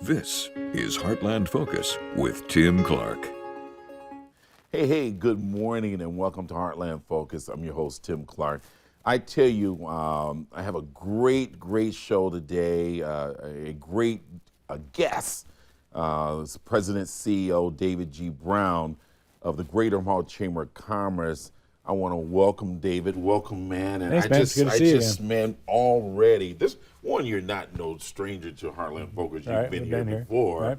This is Heartland Focus with Tim Clark. Hey, good morning and welcome to Heartland Focus. I'm your host, Tim Clark. I tell you, I have a great show today, a great guest. It's President CEO David G. Brown of the Greater Omaha Chamber of Commerce. I want to welcome David. Welcome, man. And Thanks, man. It's good to see you. Man, already, this one, you're not no stranger to Heartland Focus. You've been here before. Right.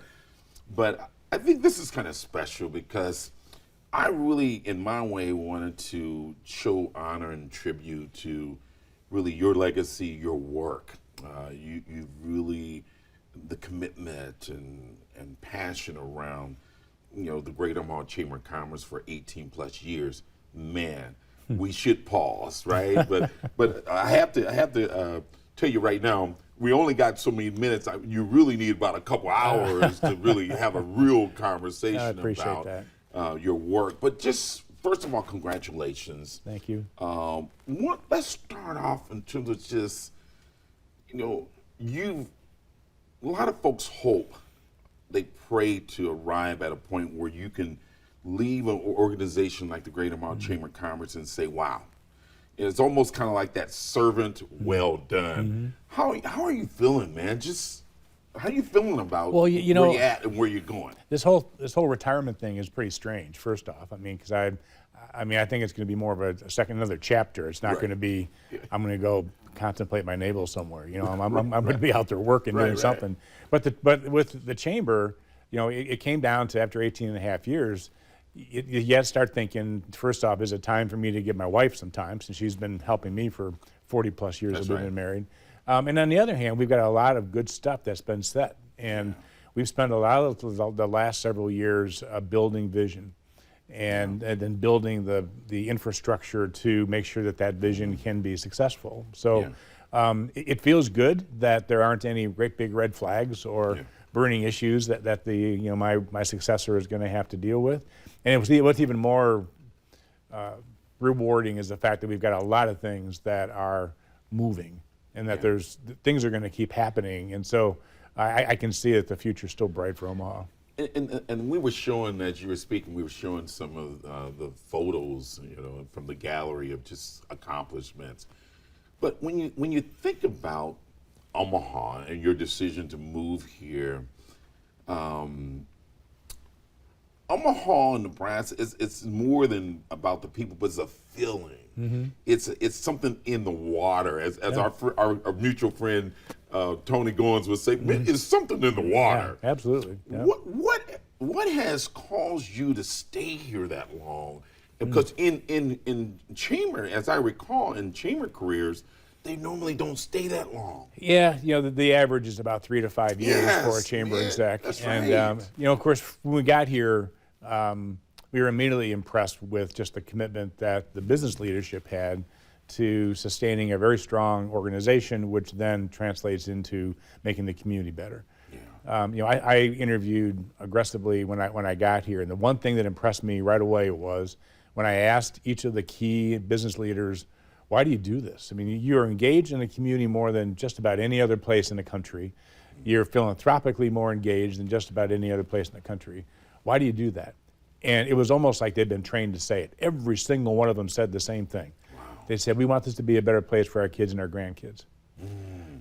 But I think this is kind of special because I really, in my way, wanted to show honor and tribute to really your legacy, your work. You really, the commitment and passion around, the Greater Omaha Chamber of Commerce for 18 plus years. Man, we should pause, right? but I have to tell you right now, we only got so many minutes. You really need about a couple hours to really have a real conversation about that. Your work. But just first of all, congratulations. Thank you. Let's start off in terms of just, a lot of folks hope, they pray to arrive at a point where you can leave an organization like the Greater Omaha Chamber of Commerce and say, wow. It's almost kind of like that servant, well done. How are you feeling, man? Just how are you feeling about where you're at and where you're going? This whole retirement thing is pretty strange. First off, because I think it's going to be more of another chapter. It's not going to be I'm going to go contemplate my navel somewhere. I'm going to be out there working, doing something. But with the chamber, it came down to after 18 and a half years. You had to start thinking, first off, is it time for me to give my wife some time, since she's been helping me for 40 plus years that we've been married. And on the other hand, we've got a lot of good stuff that's been set. And we've spent a lot of the last several years building vision and then building the infrastructure to make sure that vision can be successful. So it feels good that there aren't any great big red flags or burning issues that my successor is going to have to deal with. And what's even more rewarding is the fact that we've got a lot of things that are moving, and that things are going to keep happening. And so I can see that the future's still bright for Omaha. And we were showing, as you were speaking, we were showing some of the photos, from the gallery of just accomplishments. But when you think about Omaha and your decision to move here, Omaha, Nebraska, it's more than about the people, but it's a feeling. It's something in the water, as our mutual friend Tony Goins would say. It's something in the water. Yeah, absolutely. Yeah. What has caused you to stay here that long? Because in chamber, as I recall, in chamber careers, they normally don't stay that long. Yeah, the average is about 3 to 5 years for a chamber exec. That's and right. Of course, when we got here, we were immediately impressed with just the commitment that the business leadership had to sustaining a very strong organization, which then translates into making the community better. I interviewed aggressively when I got here, and the one thing that impressed me right away was when I asked each of the key business leaders, why do you do this? You're engaged in the community more than just about any other place in the country. You're philanthropically more engaged than just about any other place in the country. Why do you do that? And it was almost like they'd been trained to say it. Every single one of them said the same thing. Wow. They said, we want this to be a better place for our kids and our grandkids.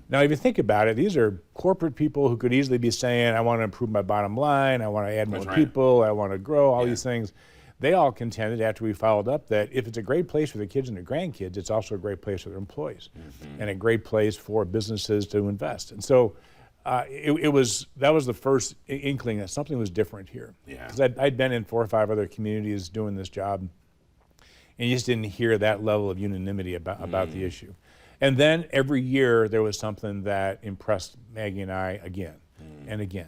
Now, if you think about it, these are corporate people who could easily be saying, I want to improve my bottom line, I want to add more people, I want to grow, all these things. They all contended, after we followed up, that if it's a great place for the kids and their grandkids, it's also a great place for their employees and a great place for businesses to invest. And so that was the first inkling that something was different here. Because I'd been in 4 or 5 other communities doing this job, and you just didn't hear that level of unanimity about the issue. And then every year there was something that impressed Maggie and I again and again.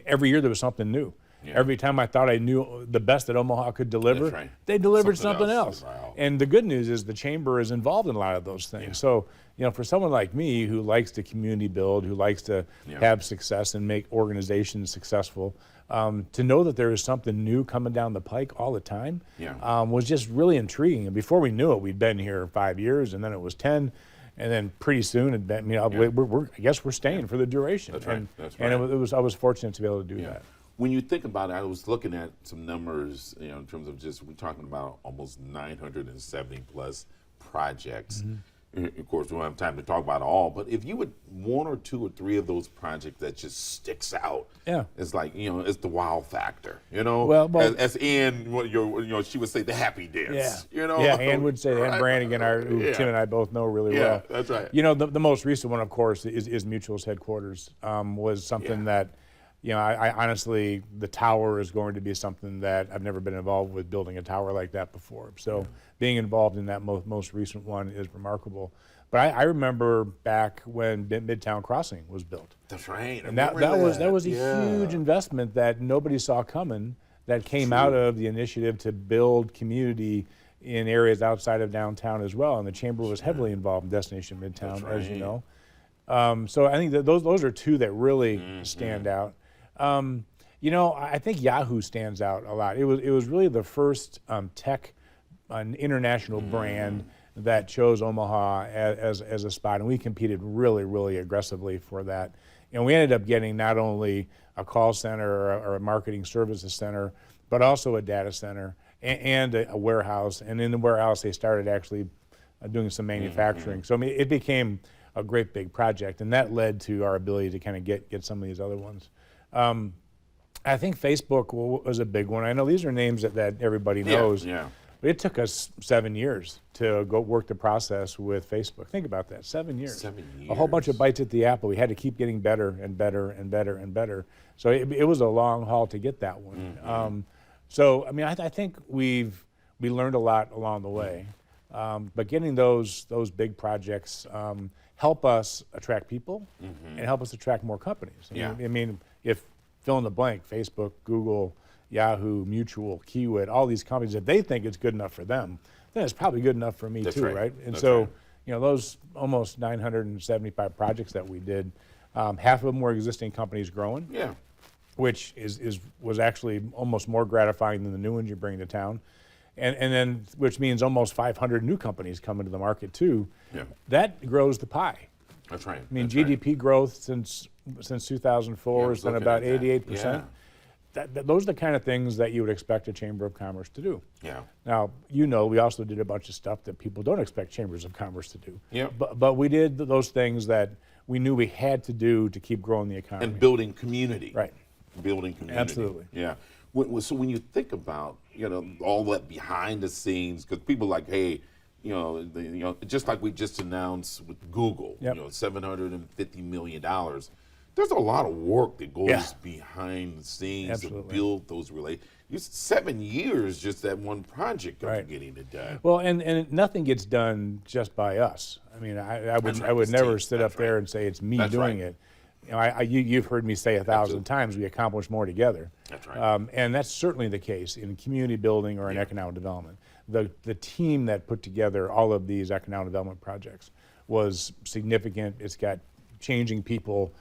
Every year there was something new. Every time I thought I knew the best that Omaha could deliver, they delivered something else. And the good news is the chamber is involved in a lot of those things. So, for someone like me who likes to community build, who likes to have success and make organizations successful, to know that there is something new coming down the pike all the time was just really intriguing. And before we knew it, we'd been here 5 years, and then it was 10. And then pretty soon, I guess we're staying for the duration. That's right. And, That's right. and I was fortunate to be able to do that. When you think about it, I was looking at some numbers, in terms of we're talking about almost 970 plus projects. Of course, we don't have time to talk about it all, but if you would one or two or three of those projects that just sticks out, it's like, it's the wow factor, Well, as Ann, she would say the happy dance, Ann would say that. Ann Brannigan, who Tim and I both know really well. That's right. The most recent one, of course, is Mutual's headquarters. Was something that, I honestly, the tower is going to be something that I've never been involved with, building a tower like that before. So being involved in that most recent one is remarkable. But I remember back when Midtown Crossing was built. That's right. And that was a huge investment that nobody saw coming, that came out of the initiative to build community in areas outside of downtown as well. And the Chamber was heavily involved in Destination Midtown, as you know. So I think that those are two that really stand out. I think Yahoo stands out a lot. It was really the first tech, an international brand that chose Omaha as a spot, and we competed really, really aggressively for that. And we ended up getting not only a call center or a marketing services center, but also a data center and a warehouse. And in the warehouse, they started actually doing some manufacturing. So it became a great big project, and that led to our ability to kind of get some of these other ones. I think Facebook was a big one. I know these are names that everybody knows. But it took us 7 years to go work the process with Facebook. Think about that, 7 years. 7 years. A whole bunch of bites at the apple. We had to keep getting better and better and better and better. So it was a long haul to get that one. I think we learned a lot along the way. But getting those big projects help us attract people and help us attract more companies. If fill in the blank, Facebook, Google, Yahoo, Mutual, Kiewit, all these companies, if they think it's good enough for them, then it's probably good enough for me too, right? And those almost 975 projects that we did, half of them were existing companies growing, which was actually almost more gratifying than the new ones you bring to town. And then, which means almost 500 new companies come into the market too. That grows the pie. That's right. GDP growth since 2004 has been about 88%. Those are the kind of things that you would expect a Chamber of Commerce to do. Now, we also did a bunch of stuff that people don't expect Chambers of Commerce to do. But we did those things that we knew we had to do to keep growing the economy. And building community. Right. Building community. Absolutely. So when you think about, all that behind the scenes, because people like, hey, just like we just announced with Google, $750 million. There's a lot of work that goes behind the scenes to build those relationships. 7 years just that one project of getting it done. Well, and nothing gets done just by us. I would never sit up there and say it's me doing it. You've heard me say 1,000 times, we accomplish more together. That's right. And that's certainly the case in community building or in economic development. The team that put together all of these economic development projects was significant. It's got changing people.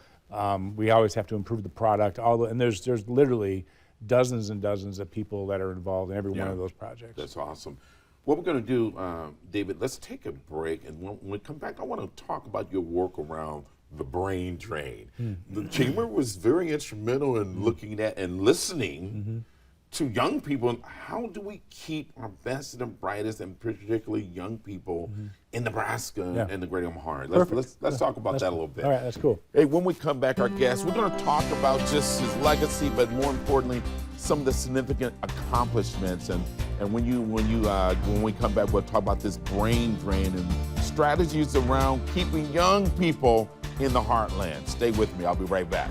We always have to improve the product. And there's literally dozens and dozens of people that are involved in every one of those projects. That's awesome. What we're going to do, David, let's take a break, and when we come back, I want to talk about your work around the brain drain. The Chamber was very instrumental in looking at and listening to young people. How do we keep our best and brightest, and particularly young people in Nebraska and the Great Omaha? Let's talk about that a little bit. All right, that's cool. Hey, when we come back, our guest, we're going to talk about just his legacy, but more importantly, some of the significant accomplishments. And when we come back, we'll talk about this brain drain and strategies around keeping young people in the Heartland. Stay with me. I'll be right back.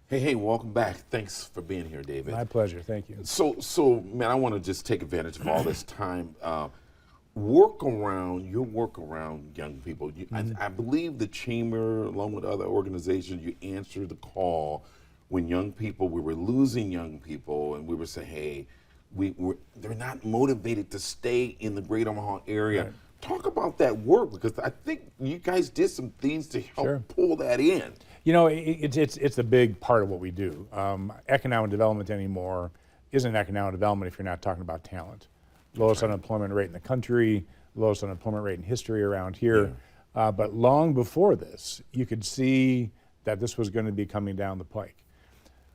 Hey, welcome back. Thanks for being here, David. My pleasure. Thank you. So, man, I want to just take advantage of all this time. Your work around young people. I believe the Chamber, along with other organizations, you answered the call when we were losing young people, and we were saying, hey, they're not motivated to stay in the Great Omaha area. Right. Talk about that work, because I think you guys did some things to help pull that in. It's a big part of what we do. Economic development anymore isn't economic development if you're not talking about talent. Lowest unemployment rate in the country, lowest unemployment rate in history around here. But long before this, you could see that this was going to be coming down the pike.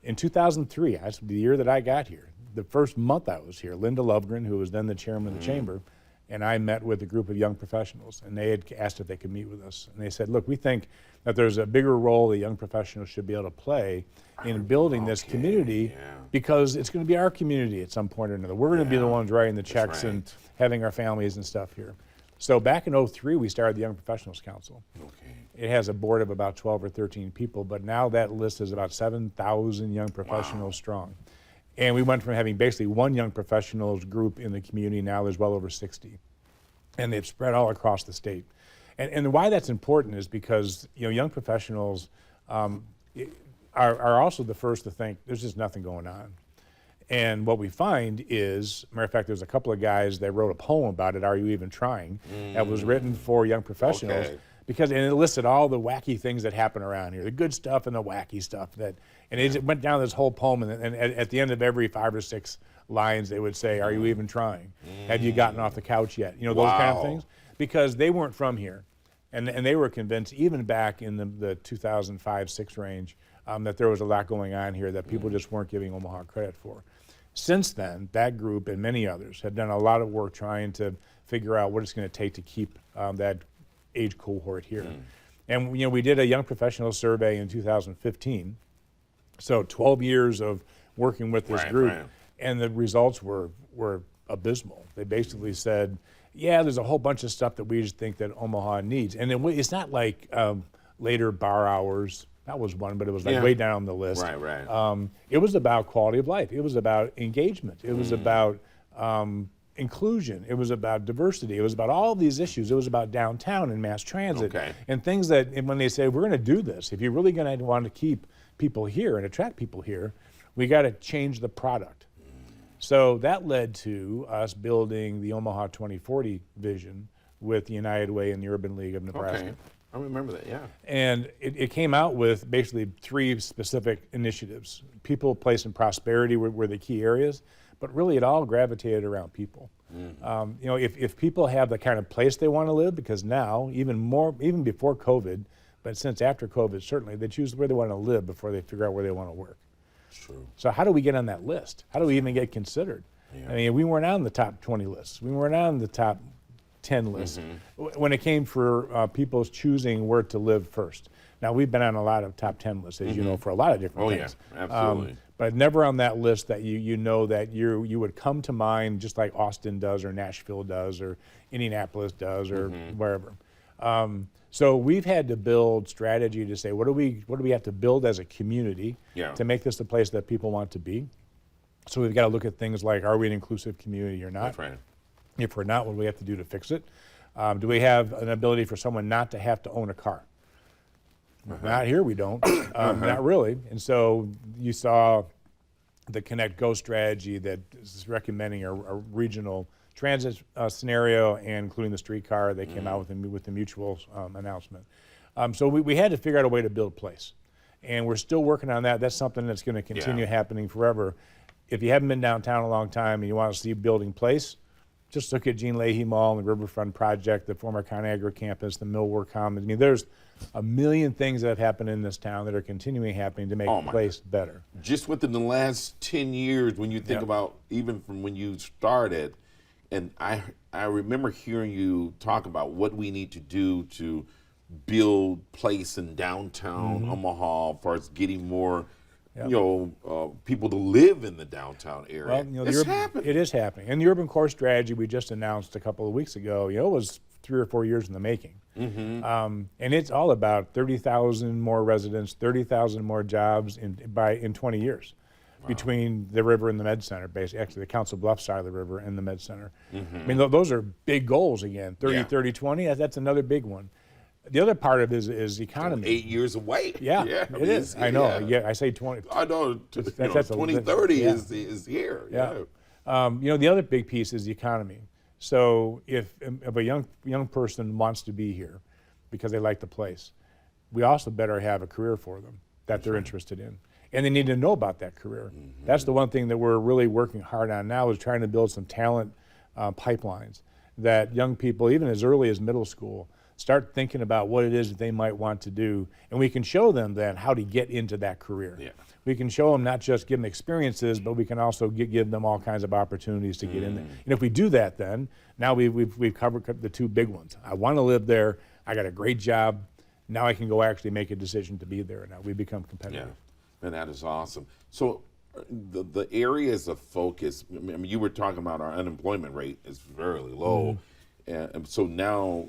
In 2003, that's the year that I got here, the first month I was here, Linda Lovegren, who was then the chairman of the chamber, and I met with a group of young professionals, and they had asked if they could meet with us. And they said, look, we think that there's a bigger role the young professionals should be able to play in building this community, because it's going to be our community at some point or another. We're going to be the ones writing the checks and having our families and stuff here. So back in 2003, we started the Young Professionals Council. It has a board of about 12 or 13 people, but now that list is about 7,000 young professionals strong. And we went from having basically one young professionals group in the community, now there's well over 60. And they've spread all across the state. And why that's important is because, you know, young professionals are also the first to think there's just nothing going on. And what we find is, matter of fact, there's a couple of guys that wrote a poem about it, Are You Even Trying? That was written for young professionals. Because and it listed all the wacky things that happen around here, the good stuff and the wacky stuff. And it went down this whole poem, and at the end of every 5 or 6 lines, they would say, "Are you even trying? Have you gotten off the couch yet?" You know, those kind of things. Because they weren't from here, and they were convinced, even back in the 2005-06 range, that there was a lot going on here that people just weren't giving Omaha credit for. Since then, that group and many others have done a lot of work trying to figure out what it's going to take to keep that age cohort here. And you know, we did a young professional survey in 2015, so 12 years of working with this group, and the results were abysmal. They basically said, yeah, there's a whole bunch of stuff that we just think that Omaha needs. And it's not like later bar hours. That was one, but it was like way down on the list. It was about quality of life. It was about engagement. It was about inclusion. It was about diversity. It was about all these issues. It was about downtown and mass transit and things that, and when they say, we're going to do this, if you're really going to want to keep people here and attract people here, we got to change the product. So that led to us building the Omaha 2040 vision with the United Way and the Urban League of Nebraska. I remember that, yeah. And it came out with basically 3 specific initiatives. People, place, and prosperity were the key areas, but really it all gravitated around people. You know, if people have the kind of place they want to live, because now, even before COVID, but since after COVID, certainly, they choose where they want to live before they figure out where they want to work. True. So how do we get on that list? How do we even get considered? I mean, we weren't on the top 20 lists. We weren't on the top 10 lists when it came for people's choosing where to live first. Now, we've been on a lot of top 10 lists, as you know, for a lot of different things. Absolutely. But never on that list that you know that you would come to mind, just like Austin does, or Nashville does, or Indianapolis does, or wherever. So we've had to build strategy to say, what do we have to build as a community to make this the place that people want to be? So we've got to look at things like, are we an inclusive community or not? If we're not, what do we have to do to fix it? Do we have an ability for someone not to have to own a car? Not here, we don't. Not really. And so you saw the Connect Go strategy that is recommending a regional transit scenario, and including the streetcar. They came out with the mutual announcement. So we had to figure out a way to build place. And we're still working on that. That's something that's going to continue happening forever. If you haven't been downtown a long time and you want to see building place, just look at Gene Leahy Mall and the Riverfront Project, the former ConAgra campus, the Millwork Commons. I mean, there's a million things that have happened in this town that are continuing happening to make the place better. Just within the last 10 years, when you think about even from when you started, and I remember hearing you talk about what we need to do to build place in downtown Omaha as far as getting more people to live in the downtown area. Well, you know, happening. It is happening. And the urban core strategy we just announced a couple of weeks ago, you know, was 3 or 4 years in the making. And it's all about 30,000 more residents, 30,000 more jobs in 20 years between the river and the Med Center, basically, actually the Council Bluffs side of the river and the Med Center. I mean, those are big goals again. 30, 30, 20, that's another big one. The other part of it is economy. 8 years away. Yeah, it is. I know. Yeah, I say 20. I know. 2030 is here. You know, the other big piece is the economy. So if a young person wants to be here because they like the place, we also better have a career for them that they're interested in. And they need to know about that career. That's the one thing that we're really working hard on now, is trying to build some talent pipelines. that young people, even as early as middle school, start thinking about what it is that they might want to do, and we can show them then how to get into that career. Yeah. We can show them, not just give them experiences, but we can also give them all kinds of opportunities to get in there. And if we do that, then now we've covered the two big ones. I want to live there. I got a great job. Now I can go actually make a decision to be there. Now we become competitive. Yeah, and that is awesome. So the areas of focus, I mean, you were talking about our unemployment rate is very low. And so now,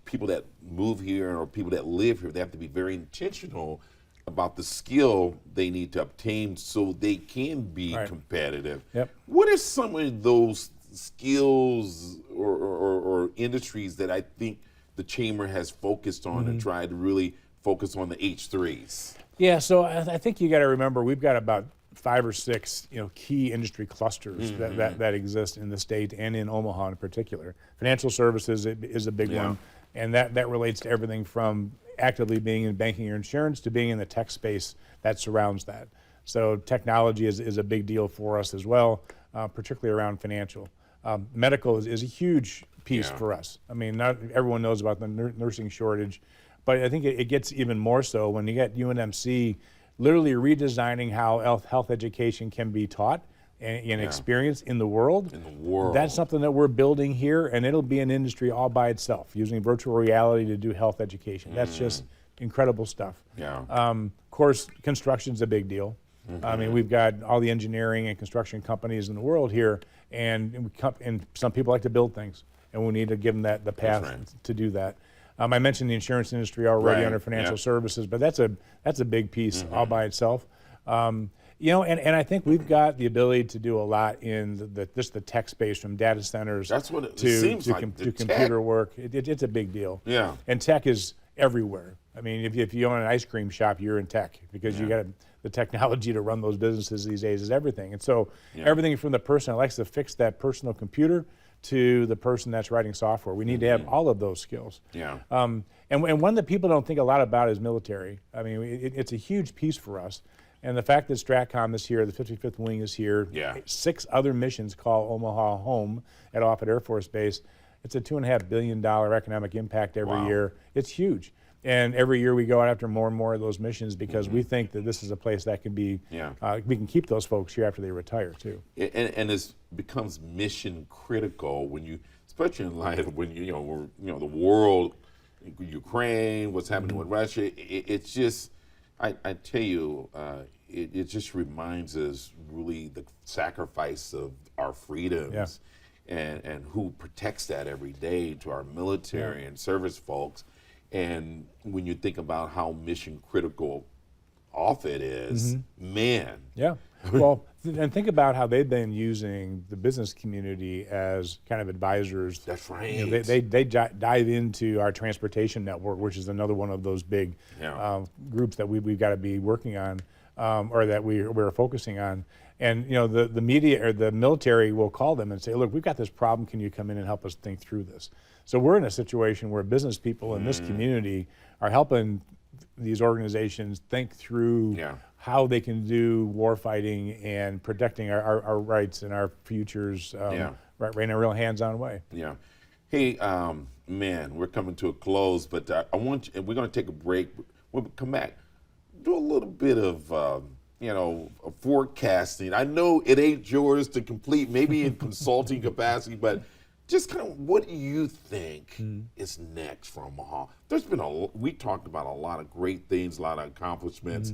people that move here or people that live here, they have to be very intentional about the skill they need to obtain so they can be competitive. Yep. What are some of those skills or industries that I think the Chamber has focused on and tried to really focus on the H3s? Yeah, so I think you got to remember we've got about 5 or 6 key industry clusters that exist in the state and in Omaha in particular. Financial services is a big one, and that relates to everything from actively being in banking or insurance to being in the tech space that surrounds that. So technology is a big deal for us as well, particularly around financial. Medical is a huge piece for us. I mean, not everyone knows about the nursing shortage, but I think it gets even more so when you get UNMC literally redesigning how health education can be taught and experienced in the world. That's something that we're building here, and it'll be an industry all by itself, using virtual reality to do health education. That's just incredible stuff. Yeah. Of course, construction's a big deal. I mean, we've got all the engineering and construction companies in the world here, and some people like to build things, and we need to give them the path to do that. I mentioned the insurance industry already under financial services, but that's a big piece all by itself. And I think we've got the ability to do a lot in the tech space, from data centers to computer work. It's a big deal. Yeah. And tech is everywhere. I mean, if you own an ice cream shop, you're in tech, because you got the technology to run those businesses these days is everything. And so everything from the person that likes to fix that personal computer to the person that's writing software. We need to have all of those skills. Yeah. And one that people don't think a lot about is military. I mean, it's a huge piece for us. And the fact that STRATCOM is here, the 55th Wing is here, 6 other missions call Omaha home at Offutt Air Force Base. It's a $2.5 billion economic impact every year. It's huge. And every year we go out after more and more of those missions, because we think that this is a place that can be, we can keep those folks here after they retire too. And it becomes mission critical when you, especially in light of when the world, Ukraine, what's happening with Russia. It's just, I tell you, it just reminds us really the sacrifice of our freedoms, and who protects that every day to our military and service folks. And when you think about how mission critical Offutt is, man. Yeah. Well, and think about how they've been using the business community as kind of advisors. That's right. They dive into our transportation network, which is another one of those big groups that we've got to be working on, or that we're focusing on. And the media or the military will call them and say, look, we've got this problem. Can you come in and help us think through this? So we're in a situation where business people in this community are helping these organizations think through how they can do war fighting and protecting our rights and our futures right in a real hands-on way. Yeah. Hey, man, we're coming to a close, but we're going to take a break. When we come back, do a little bit of forecasting. I know it ain't yours to complete, maybe in consulting capacity, but just kind of what do you think is next for Omaha? There's been we talked about a lot of great things, a lot of accomplishments.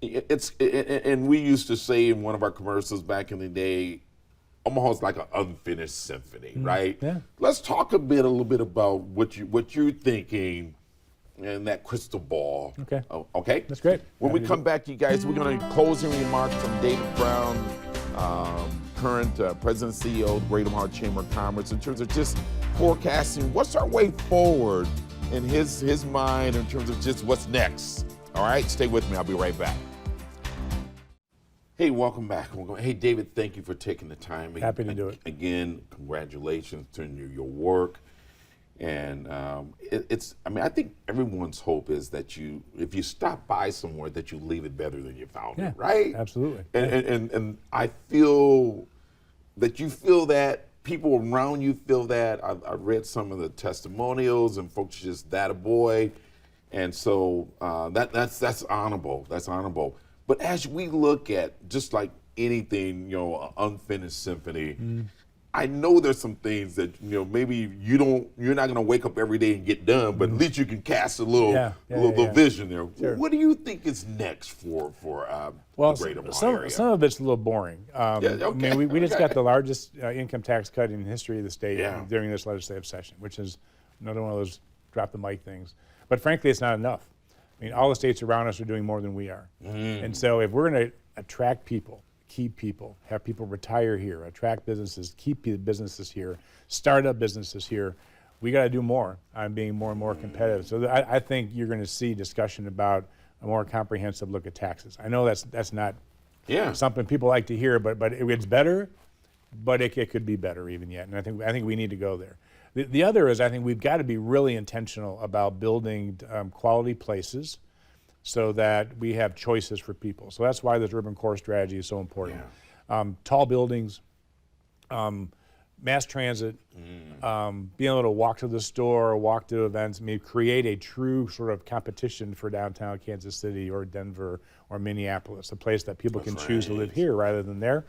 And we used to say in one of our commercials back in the day, Omaha's like an unfinished symphony, right? Yeah. Let's talk a little bit about what you're thinking and that crystal ball. Okay. Okay? That's great. When we come back, you guys, we're going to closing remarks from David Brown, current President and CEO of the Great Omaha Chamber of Commerce, in terms of just forecasting what's our way forward in his mind in terms of just what's next. All right? Stay with me. I'll be right back. Hey, welcome back. Hey, David, thank you for taking the time. Happy to do it. Again, congratulations to your work. And I think everyone's hope is that if you stop by somewhere, that you leave it better than you found it, right? Absolutely. And I feel that you feel that people around you feel that? I read some of the testimonials, and folks just that a boy, and so that's honorable. That's honorable. But as we look at just like anything, an unfinished symphony. I know there's some things that maybe you're not going to wake up every day and get done, but at least you can cast a little vision there. Sure. What do you think is next for the Greater Omaha area? Some of it's a little boring. Okay. I mean, we just got the largest income tax cut in the history of the state during this legislative session, which is another one of those drop the mic things. But frankly, it's not enough. I mean, all the states around us are doing more than we are, and so if we're going to attract people, keep people, have people retire here, attract businesses, keep businesses here, start up businesses here, we got to do more on being more and more competitive. So I think you're going to see discussion about a more comprehensive look at taxes. I know that's not something people like to hear, but it's better, but it could be better even yet. And I think we need to go there. The other is I think we've got to be really intentional about building quality places, so that we have choices for people. So that's why this urban core strategy is so important. Tall buildings, mass transit, being able to walk to the store, walk to events, create a true sort of competition for downtown Kansas City or Denver or Minneapolis, a place that people can choose to live here rather than there.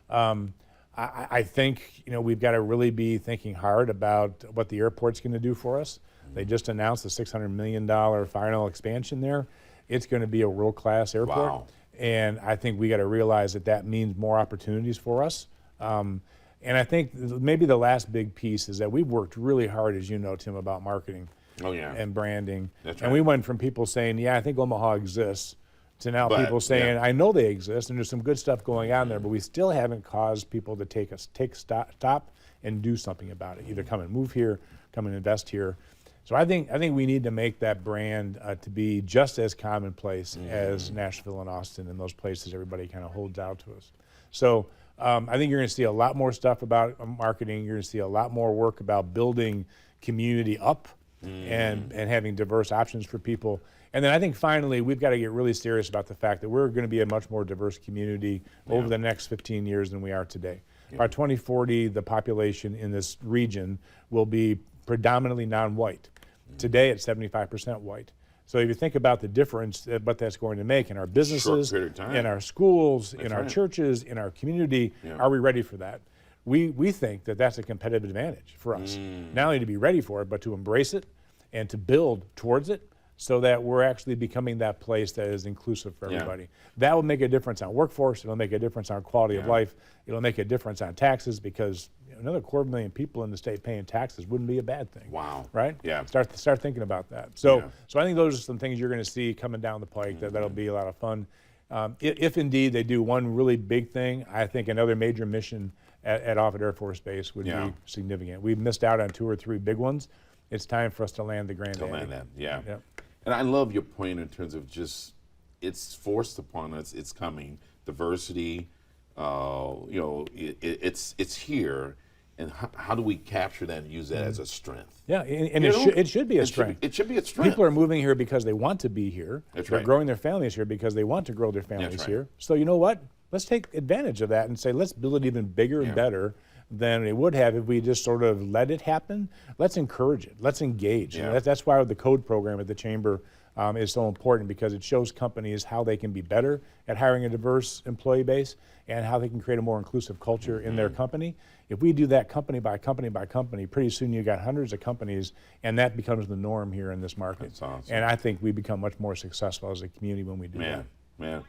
I think we've got to really be thinking hard about what the airport's going to do for us. They just announced a $600 million final expansion there. It's going to be a world-class airport, and I think we got to realize that means more opportunities for us. And I think maybe the last big piece is that we've worked really hard, as you know, Tim, about marketing and branding. That's and we went from people saying, I think Omaha exists, to now people saying, I know they exist, and there's some good stuff going on there, but we still haven't caused people to stop and do something about it, either come and move here, come and invest here. So I think we need to make that brand to be just as commonplace as Nashville and Austin and those places everybody kind of holds out to us. So I think you're going to see a lot more stuff about marketing. You're going to see a lot more work about building community up and having diverse options for people. And then I think finally we've got to get really serious about the fact that we're going to be a much more diverse community over the next 15 years than we are today. By 2040, the population in this region will be predominantly non-white. Today it's 75% white. So if you think about the difference what that's going to make in our businesses, in our schools, in our churches, in our community, are we ready for that? We think that that's a competitive advantage for us. Not only to be ready for it, but to embrace it and to build towards it so that we're actually becoming that place that is inclusive for everybody. That will make a difference on workforce. It'll make a difference on quality of life. It'll make a difference on taxes because another 250,000 people in the state paying taxes wouldn't be a bad thing. Wow. Right? Yeah. Start thinking about that. So I think those are some things you're going to see coming down the pike that'll be a lot of fun. If indeed they do one really big thing, I think another major mission at Offutt Air Force Base would be significant. We've missed out on 2 or 3 big ones. It's time for us to land the Grand Addy. And I love your point in terms of just it's forced upon us. It's coming. Diversity, it's here. And how do we capture that and use that as a strength? Yeah, and it should be a strength. It should be a strength. People are moving here because they want to be here. They're growing their families here because they want to grow their families here. So you know what? Let's take advantage of that and say, let's build it even bigger and better than it would have if we just sort of let it happen. Let's encourage it. Let's engage. That's why the code program at the Chamber is so important, because it shows companies how they can be better at hiring a diverse employee base and how they can create a more inclusive culture in their company. If we do that company by company by company, pretty soon you got hundreds of companies, and that becomes the norm here in this market. That's awesome. And I think we become much more successful as a community when we do that. Man.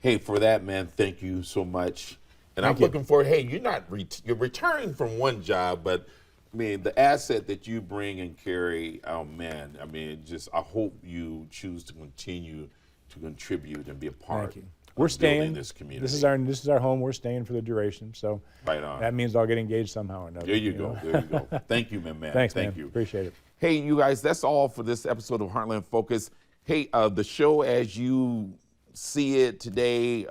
Hey, for that, man, thank you so much. And I'm looking for, you're retiring from one job, but I mean, the asset that you bring and carry, oh man, I mean, I hope you choose to continue to contribute and be a part of building this community. This is our home. We're staying for the duration. So that means I'll get engaged somehow or another. There you go. Thank you, man. Thanks, Thank man. you. Appreciate it. Hey, you guys, that's all for this episode of Heartland Focus. Hey, the show as you see it today,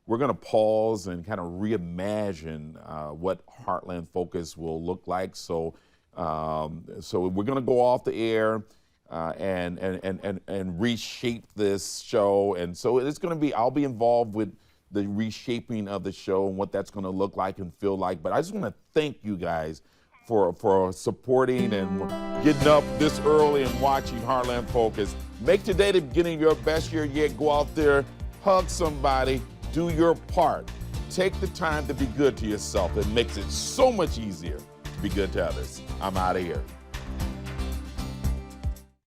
we're going to pause and kind of reimagine what Heartland Focus will look like. So we're going to go off the air and reshape this show. And so it's going to be, I'll be involved with the reshaping of the show and what that's going to look like and feel like. But I just want to thank you guys for supporting and getting up this early and watching Heartland Focus. Make today the beginning of your best year yet. Go out there, hug somebody, do your part. Take the time to be good to yourself. It makes it so much easier to be good to others. I'm out of here.